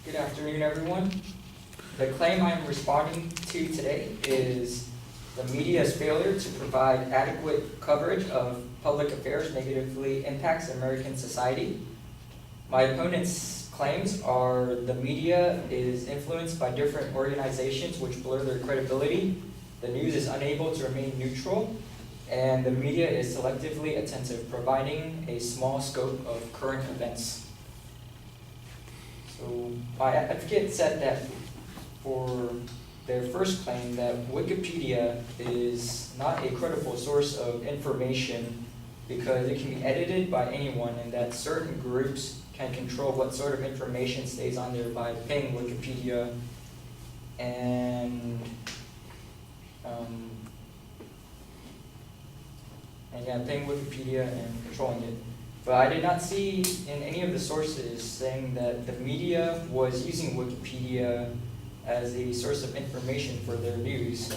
Good afternoon, everyone. The claim I'm responding to today is the media's failure to provide adequate coverage of public affairs negatively impacts American society. My opponent's claims are the media is influenced by different organizations which blur their credibility, the news is unable to remain neutral, and the media is selectively attentive, providing a small scope of current events. So my advocate said that for their first claim that Wikipedia is not a credible source of information because it can be edited by anyone and that certain groups can control what sort of information stays on there by paying Wikipedia and paying Wikipedia and controlling it. But I did not see in any of the sources saying that the media was using Wikipedia as a source of information for their news.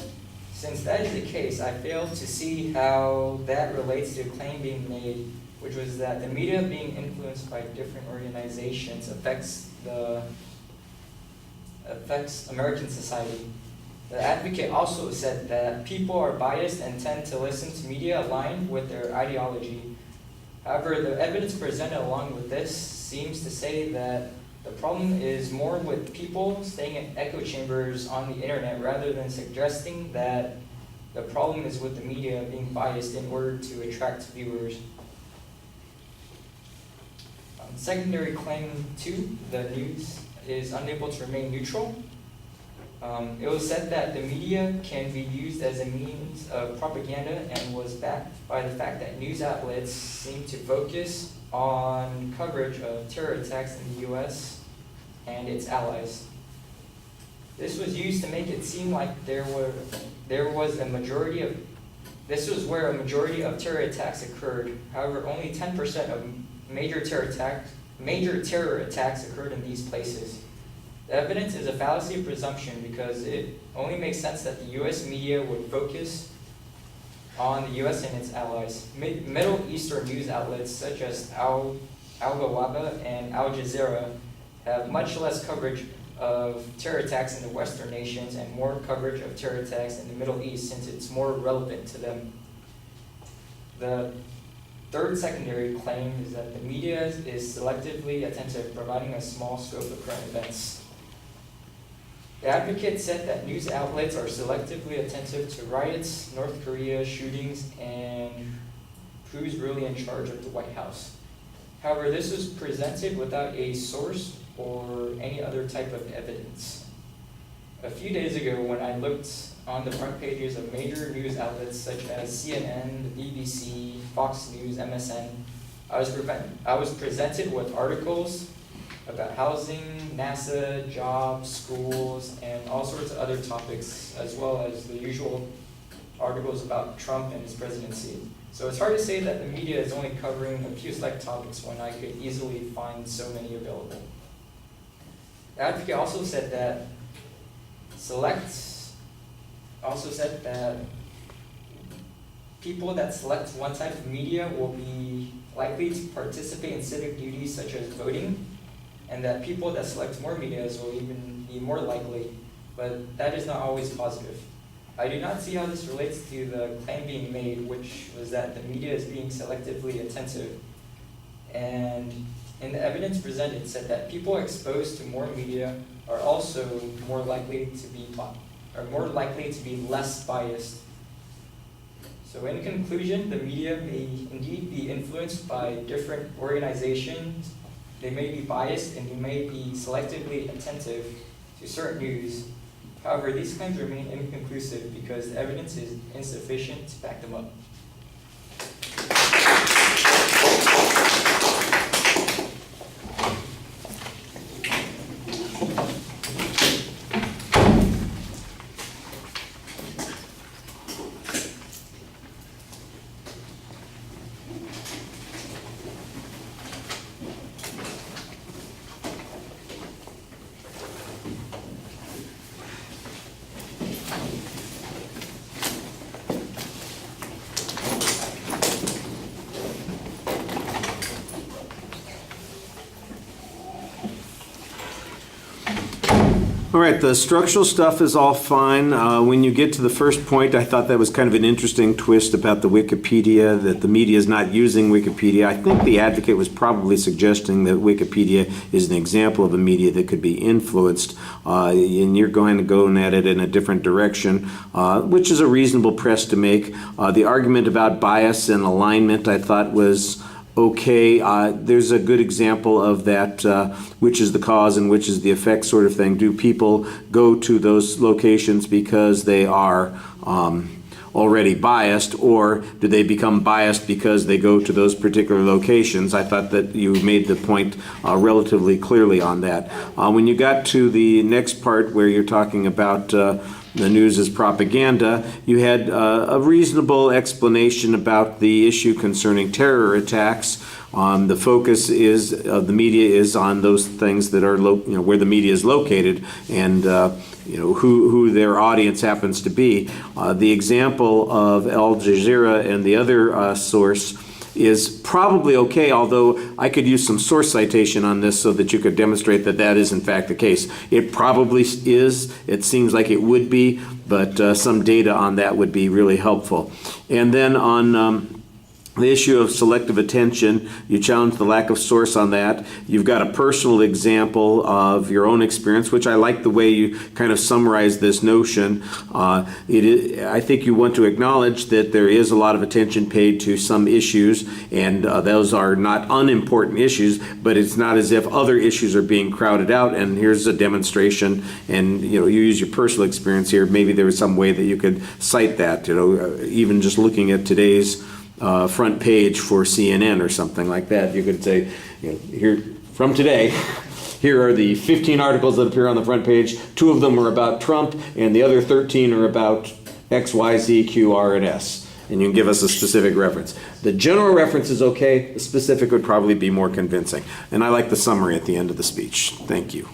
Since that is the case, I failed to see how that relates to a claim being made, which was that the media being influenced by different organizations affects American society. The advocate also said that people are biased and tend to listen to media aligned with their ideology. However, the evidence presented along with this seems to say that the problem is more with people staying in echo chambers on the internet rather than suggesting that the problem is with the media being biased in order to attract viewers. Secondary claim 2, the news is unable to remain neutral. It was said that the media can be used as a means of propaganda and was backed by the fact that news outlets seem to focus on coverage of terror attacks in the US and its allies. This was used to make it seem like this was where a majority of terror attacks occurred. However, only 10% of major terror attacks occurred in these places. The evidence is a fallacy of presumption because it only makes sense that the US media would focus on the US and its allies. Middle Eastern news outlets such as Al Ghawaba and Al Jazeera have much less coverage of terror attacks in the Western nations and more coverage of terror attacks in the Middle East since it's more relevant to them. The third secondary claim is that the media is selectively attentive, providing a small scope of current events. The advocate said that news outlets are selectively attentive to riots, North Korea shootings, and who's really in charge of the White House. However, this was presented without a source or any other type of evidence. A few days ago, when I looked on the front pages of major news outlets such as CNN, the BBC, Fox News, MSN, I was presented with articles about housing, NASA, jobs, schools, and all sorts of other topics, as well as the usual articles about Trump and his presidency. So it's hard to say that the media is only covering a few select topics when I could easily find so many available. The advocate also said that people that select one type of media will be likely to participate in civic duties such as voting, and that people that select more medias will even be more likely, but that is not always positive. I do not see how this relates to the claim being made, which was that the media is being selectively attentive. And in the evidence presented, said that people exposed to more media are also more likely to be less biased. So in conclusion, the media may indeed be influenced by different organizations. They may be biased and they may be selectively attentive to certain news. However, these claims remain inconclusive because the evidence is insufficient to back them up. All right, the structural stuff is all fine. When you get to the first point, I thought that was kind of an interesting twist about the Wikipedia, that the media is not using Wikipedia. I think the advocate was probably suggesting that Wikipedia is an example of a media that could be influenced, and you're going to go at it in a different direction, which is a reasonable press to make. The argument about bias and alignment I thought was okay. There's a good example of that, which is the cause and which is the effect sort of thing. Do people go to those locations because they are already biased, or do they become biased because they go to those particular locations? I thought that you made the point relatively clearly on that. When you got to the next part where you're talking about the news is propaganda, you had a reasonable explanation about the issue concerning terror attacks. The focus is the media is on those things that are where the media is located, and who their audience happens to be. The example of Al Jazeera and the other source is probably okay, although I could use some source citation on this so that you could demonstrate that that is in fact the case. It probably is. It seems like it would be, but some data on that would be really helpful. And then on the issue of selective attention, you challenge the lack of source on that. You've got a personal example of your own experience, which I like the way you kind of summarize this notion. I think you want to acknowledge that there is a lot of attention paid to some issues, and those are not unimportant issues, but it's not as if other issues are being crowded out. And here's a demonstration, and you use your personal experience here. Maybe there was some way that you could cite that, even just looking at today's front page for CNN or something like that. You could say, here from today, here are the 15 articles that appear on the front page. 2 of them are about Trump, and the other 13 are about X, Y, Z, Q, R, and S. And you can give us a specific reference. The general reference is okay. The specific would probably be more convincing. And I like the summary at the end of the speech. Thank you.